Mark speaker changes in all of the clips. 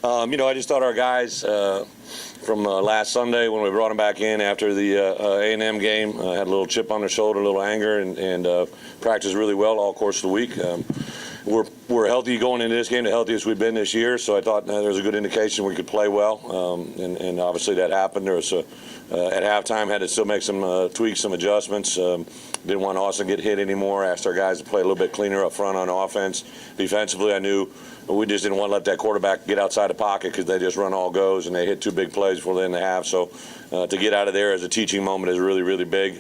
Speaker 1: I just thought our guys from last Sunday when we brought them back in after the A&M game had a little chip on their shoulder, a little anger, and practiced really well all course of the week. We're healthy going into this game, the healthiest we've been this year, so I thought there was a good indication we could play well, and obviously that happened. There was at halftime had to still make some tweaks, some adjustments. Didn't want Austin to get hit anymore. Asked our guys to play a little bit cleaner up front on offense. Defensively, I knew we just didn't want to let that quarterback get outside the pocket because they just run all goes and they hit two big plays before the end of the half. So to get out of there as a teaching moment is really, really big.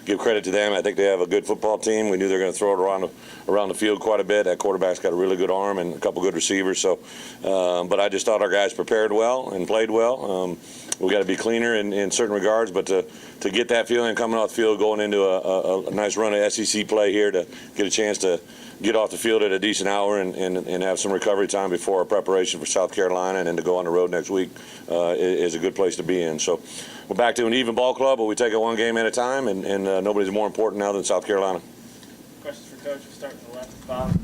Speaker 1: Give credit to them. I think they have a good football team. We knew they were going to throw it around the field quite a bit. That quarterback's got a really good arm and a couple good receivers. So, but I just thought our guys prepared well and played well. We got to be cleaner in certain regards, but to get that feeling coming off the field, going into a nice run of SEC play here, to get a chance to get off the field at a decent hour and have some recovery time before our preparation for South Carolina, and then to go on the road next week is a good place to be in. So we're back to an even ball club, but we take it one game at a time, and nobody's more important now than South Carolina.
Speaker 2: Questions for Coach? We'll start to the left, Bob.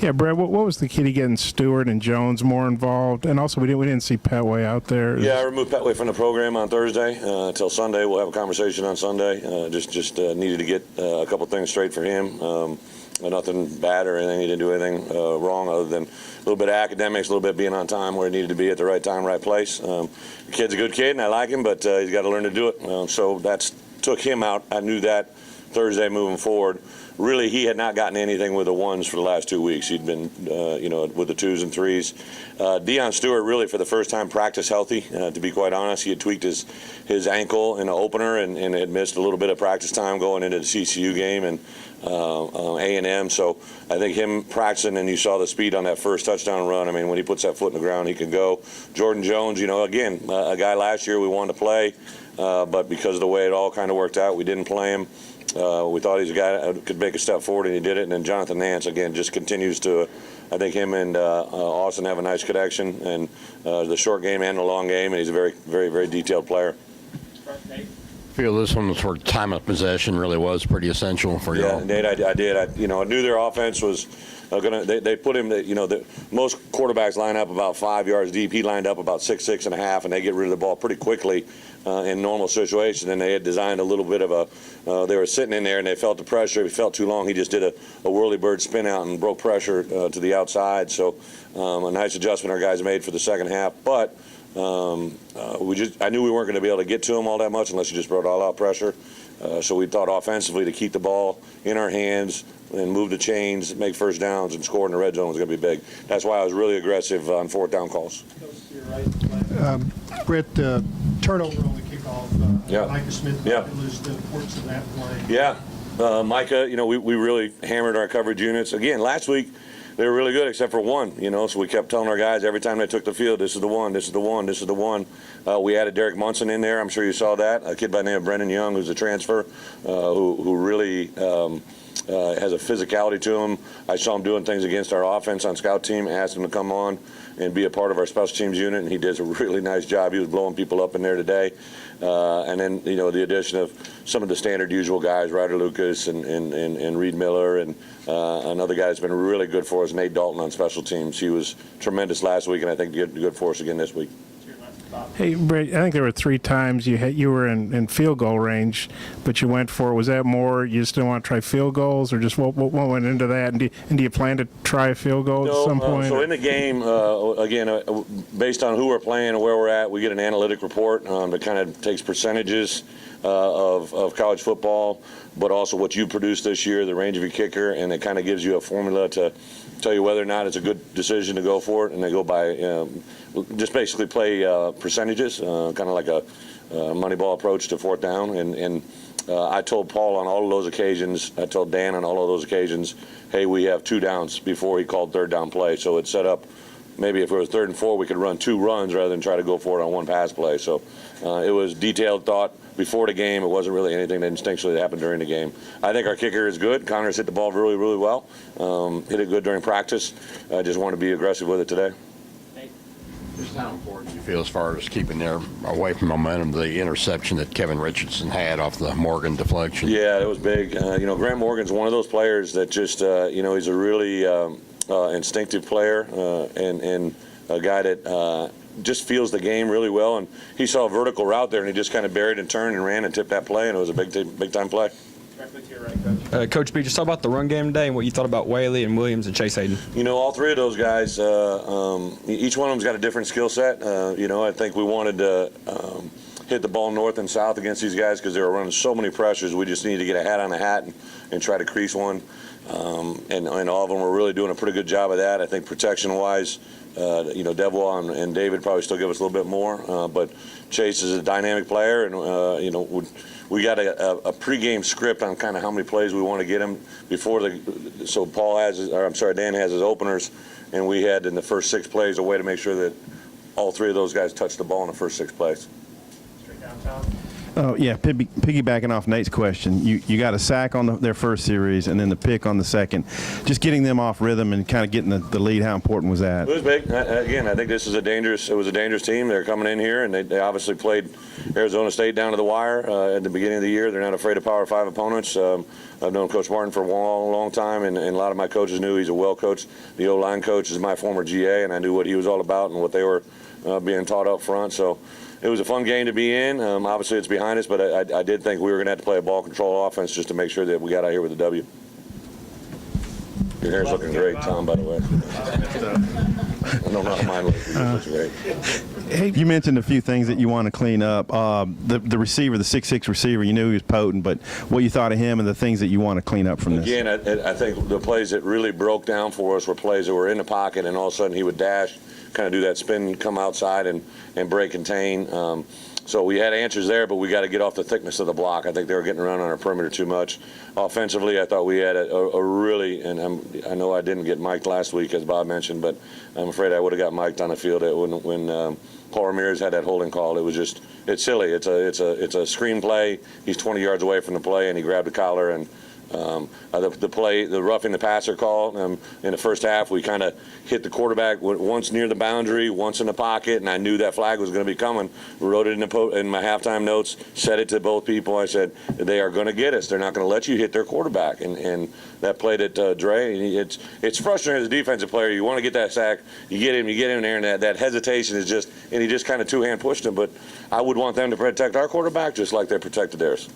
Speaker 3: Yeah, Brett, what was the key to getting Stewart and Jones more involved? And also, we didn't see Petway out there.
Speaker 1: Yeah, I removed Petway from the program on Thursday until Sunday. We'll have a conversation on Sunday. Just needed to get a couple things straight for him. Nothing bad or anything. He didn't do anything wrong other than a little bit of academics, a little bit being on time where he needed to be at the right time, right place. The kid's a good kid, and I like him, but he's got to learn to do it. So that took him out. I knew that Thursday moving forward. Really, he had not gotten anything with the ones for the last 2 weeks. He'd been, with the twos and threes. Deion Stewart really, for the first time, practiced healthy. To be quite honest, he had tweaked his ankle in the opener and had missed a little bit of practice time going into the CCU game and A&M. So I think him practicing, and you saw the speed on that first touchdown run. I mean, when he puts that foot in the ground, he can go. Jordan Jones, again, a guy last year we wanted to play, but because of the way it all kind of worked out, we didn't play him. We thought he was a guy that could make a step forward, and he did it. And then Jonathan Nance, again, just continues to, I think him and Austin have a nice connection, and the short game and the long game, and he's a very, very, very detailed player.
Speaker 4: I feel this one for time of possession really was pretty essential for you all.
Speaker 1: Yeah, Nate, I did. I knew their offense was they put him, most quarterbacks line up about 5 yards deep. He lined up about 6 and a half, and they get rid of the ball pretty quickly in normal situations. And they had designed a little bit of they were sitting in there and they felt the pressure. If he felt too long, he just did a whirly bird spin out and broke pressure to the outside. So a nice adjustment our guys made for the second half. But I knew we weren't going to be able to get to him all that much unless you just brought all out pressure. So we thought offensively to keep the ball in our hands and move the chains, make first downs, and score in the red zone was going to be big. That's why I was really aggressive on fourth down calls.
Speaker 5: Brett, turnover on the kickoff. Micah Smith, lose the importance of that play.
Speaker 1: Yeah, Micah, we really hammered our coverage units. Again, last week they were really good except for one, so we kept telling our guys every time they took the field, this is the one, this is the one, this is the one. We added Derek Munson in there. I'm sure you saw that. A kid by the name of Brendan Young, who's a transfer, who really has a physicality to him. I saw him doing things against our offense on scout team, asked him to come on and be a part of our special teams unit, and he does a really nice job. He was blowing people up in there today. And then, the addition of some of the standard usual guys, Ryder Lucas and Reed Miller, and another guy that's been really good for us, Nate Dalton, on special teams. He was tremendous last week, and I think good for us again this week.
Speaker 3: Hey, Brett, I think there were 3 times you were in field goal range, but you went for it. Was that more you just didn't want to try field goals, or just what went into that? And do you plan to try a field goal at some point?
Speaker 1: So in the game, again, based on who we're playing and where we're at, we get an analytic report that kind of takes percentages of college football, but also what you produced this year, the range of your kicker, and it kind of gives you a formula to tell you whether or not it's a good decision to go for it. And they go by just basically play percentages, kind of like a Moneyball approach to fourth down. And I told Paul on all of those occasions, I told Dan on all of those occasions, hey, we have 2 downs before he called third down play. So it set up, maybe if it was 3rd and 4, we could run 2 runs rather than try to go for it on 1 pass play. So it was detailed thought before the game. It wasn't really anything that instinctually happened during the game. I think our kicker is good. Connor's hit the ball really, really well. Hit it good during practice. I just want to be aggressive with it today.
Speaker 4: Just how important do you feel as far as keeping there away from momentum, the interception that Kevin Richardson had off the Morgan deflection?
Speaker 1: Yeah, it was big. Grant Morgan's one of those players that just, he's a really instinctive player, and a guy that just feels the game really well. And he saw a vertical route there, and he just kind of buried and turned and ran and tipped that play, and it was a big time play.
Speaker 2: Directly to your right, Coach.
Speaker 6: Coach B, just talk about the run game today and what you thought about Whaley and Williams and Chase Hayden.
Speaker 1: All three of those guys, each one of them's got a different skill set. I think we wanted to hit the ball north and south against these guys because they were running so many pressures. We just needed to get a hat on a hat and try to crease one. And all of them were really doing a pretty good job of that. I think protection-wise, Devois and David probably still give us a little bit more. But Chase is a dynamic player, and we got a pregame script on kind of how many plays we want to get him before so Dan has his openers, and we had in the first 6 plays a way to make sure that all three of those guys touched the ball in the first 6 plays.
Speaker 2: Straight downtown.
Speaker 7: Oh, yeah, piggybacking off Nate's question, you got a sack on their first series and then the pick on the second. Just getting them off rhythm and kind of getting the lead, how important was that?
Speaker 1: It was big. Again, I think it was a dangerous team. They're coming in here, and they obviously played Arizona State down to the wire at the beginning of the year. They're not afraid of Power 5 opponents. I've known Coach Martin for a long time, and a lot of my coaches knew he's a well-coached. The O-line coach is my former GA, and I knew what he was all about and what they were being taught up front. So it was a fun game to be in. Obviously, it's behind us, but I did think we were going to have to play a ball control offense just to make sure that we got out here with a W. Your hair's looking great, Tom, by the way. I don't know how mine looks. It looks great.
Speaker 7: Hey, you mentioned a few things that you want to clean up. The receiver, the 6'6" receiver, you knew he was potent, but what you thought of him and the things that you want to clean up from this?
Speaker 1: Again, I think the plays that really broke down for us were plays that were in the pocket, and all of a sudden he would dash, kind of do that spin, come outside, and break contain. So we had answers there, but we got to get off the thickness of the block. I think they were getting around on our perimeter too much. Offensively, I thought we had a really, and I know I didn't get mic'd last week, as Bob mentioned, but I'm afraid I would have got mic'd on the field when Paul Ramirez had that holding call. It was just, it's silly. It's a screen play. He's 20 yards away from the play, and he grabbed the collar, and the roughing the passer call in the first half, we kind of hit the quarterback once near the boundary, once in the pocket, and I knew that flag was going to be coming. We wrote it in my halftime notes, said it to both people. I said, they are going to get us. They're not going to let you hit their quarterback. And that played at Dre. It's frustrating as a defensive player. You want to get that sack. You get him there, and that hesitation is just, and he just kind of two-hand pushed him. But I would want them to protect our quarterback just like they protected theirs.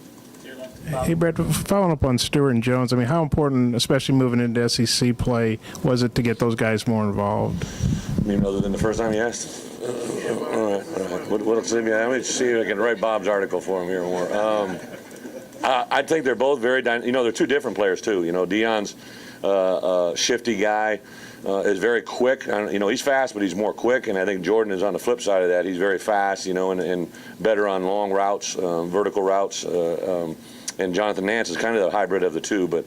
Speaker 3: Hey, Brett, following up on Stewart and Jones, I mean, how important, especially moving into SEC play, was it to get those guys more involved?
Speaker 1: I mean, other than the first time you asked? All right. What else? Let me see if I can write Bob's article for him here more. I think they're both very they're two different players, too. Deion's shifty guy. Is very quick. He's fast, but he's more quick. And I think Jordan is on the flip side of that. He's very fast, and better on long routes, vertical routes. And Jonathan Nance is kind of the hybrid of the two. But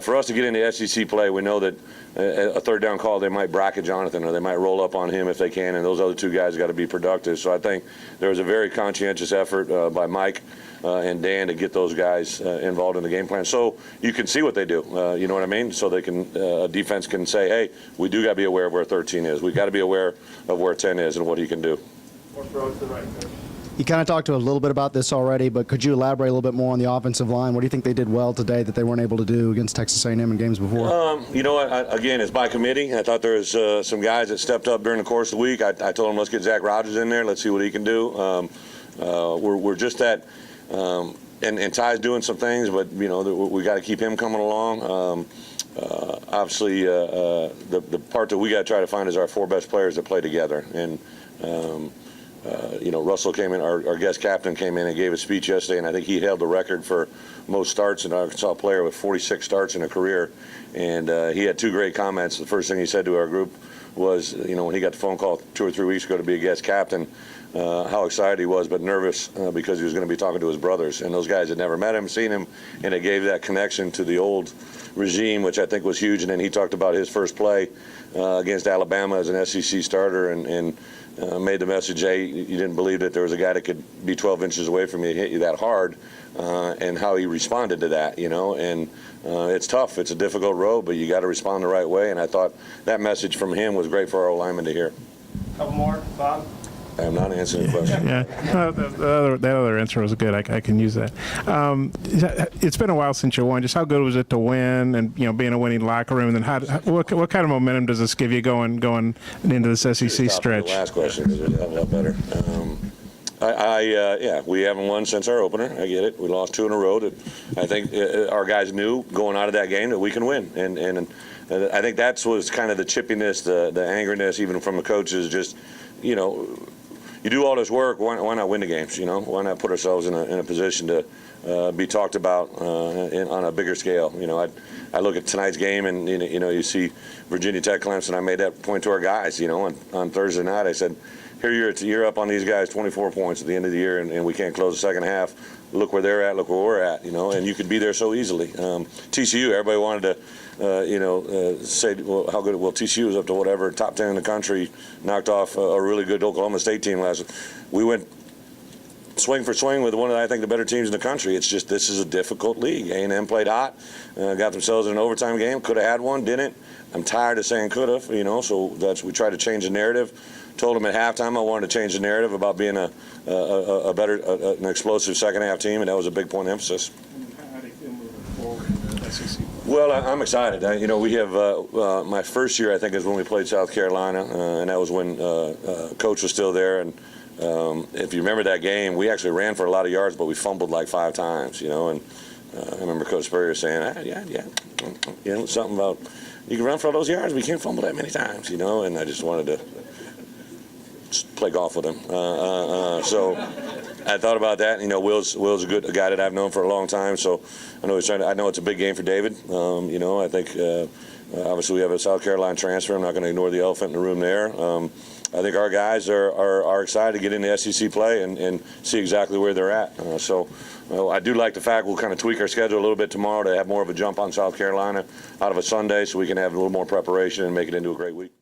Speaker 1: for us to get into SEC play, we know that a third down call, they might bracket Jonathan or they might roll up on him if they can. And those other two guys got to be productive. So I think there was a very conscientious effort by Mike and Dan to get those guys involved in the game plan. So you can see what they do. You know what I mean? So they can, defense can say, hey, we do got to be aware of where 13 is. We got to be aware of where 10 is and what he can do.
Speaker 2: Fourth row to the right, Coach.
Speaker 8: You kind of talked a little bit about this already, but could you elaborate a little bit more on the offensive line? What do you think they did well today that they weren't able to do against Texas A&M in games before?
Speaker 1: You know what? Again, it's by committee. I thought there was some guys that stepped up during the course of the week. I told them, let's get Zach Rogers in there. Let's see what he can do. We're just that, and Ty's doing some things, but we got to keep him coming along. Obviously, the part that we got to try to find is our 4 best players that play together. And Russell came in, our guest captain came in and gave a speech yesterday, and I think he held the record for most starts in Arkansas player with 46 starts in a career. And he had 2 great comments. The first thing he said to our group was, when he got the phone call 2 or 3 weeks ago to be a guest captain, how excited he was, but nervous because he was going to be talking to his brothers. And those guys had never met him, seen him, and it gave that connection to the old regime, which I think was huge. And then he talked about his first play against Alabama as an SEC starter and made the message, hey, you didn't believe that there was a guy that could be 12 inches away from you and hit you that hard, and how he responded to that, and it's tough. It's a difficult road, but you got to respond the right way, and I thought that message from him was great for our linemen to hear.
Speaker 2: Couple more, Bob.
Speaker 1: I am not answering the question.
Speaker 3: Yeah, no, that other answer was good. I can use that. It's been a while since you won. Just how good was it to win, and being a winning locker room? And then what kind of momentum does this give you going into this SEC stretch?
Speaker 1: The last question because it a lot better. Yeah, we haven't won since our opener. I get it. We lost 2 in a row. I think our guys knew going out of that game that we can win, and I think that's was kind of the chippiness, the angerness, even from the coaches. Just you do all this work. Why not win the games? Why not put ourselves in a position to be talked about on a bigger scale? I look at tonight's game, and you see Virginia Tech, Clemson. I made that point to our guys. On Thursday night, I said, here you're up on these guys 24 points at the end of the year, and we can't close the second half. Look where they're at. Look where we're at. And you could be there so easily. TCU, everybody wanted to say, well, how good? Well, TCU was up to whatever, top 10 in the country, knocked off a really good Oklahoma State team last week. We went swing for swing with one of, I think, the better teams in the country. It's just this is a difficult league. A&M played hot, got themselves in an overtime game, could have had one, didn't. I'm tired of saying could have, so we tried to change the narrative. Told them at halftime I wanted to change the narrative about being a better, an explosive second half team, and that was a big point of emphasis.
Speaker 3: How do you feel moving forward in the SEC?
Speaker 1: Well, I'm excited. We have my first year, I think, is when we played South Carolina, and that was when Coach was still there. And if you remember that game, we actually ran for a lot of yards, but we fumbled like 5 times. And I remember Coach Spurrier saying, something about you can run for all those yards, but you can't fumble that many times. And I just wanted to play golf with him. So I thought about that. Will's a guy that I've known for a long time. So I know I know it's a big game for David. I think obviously we have a South Carolina transfer. I'm not going to ignore the elephant in the room there. I think our guys are excited to get into SEC play and see exactly where they're at. I do like the fact we'll kind of tweak our schedule a little bit tomorrow to have more of a jump on South Carolina out of a Sunday, so we can have a little more preparation and make it into a great week.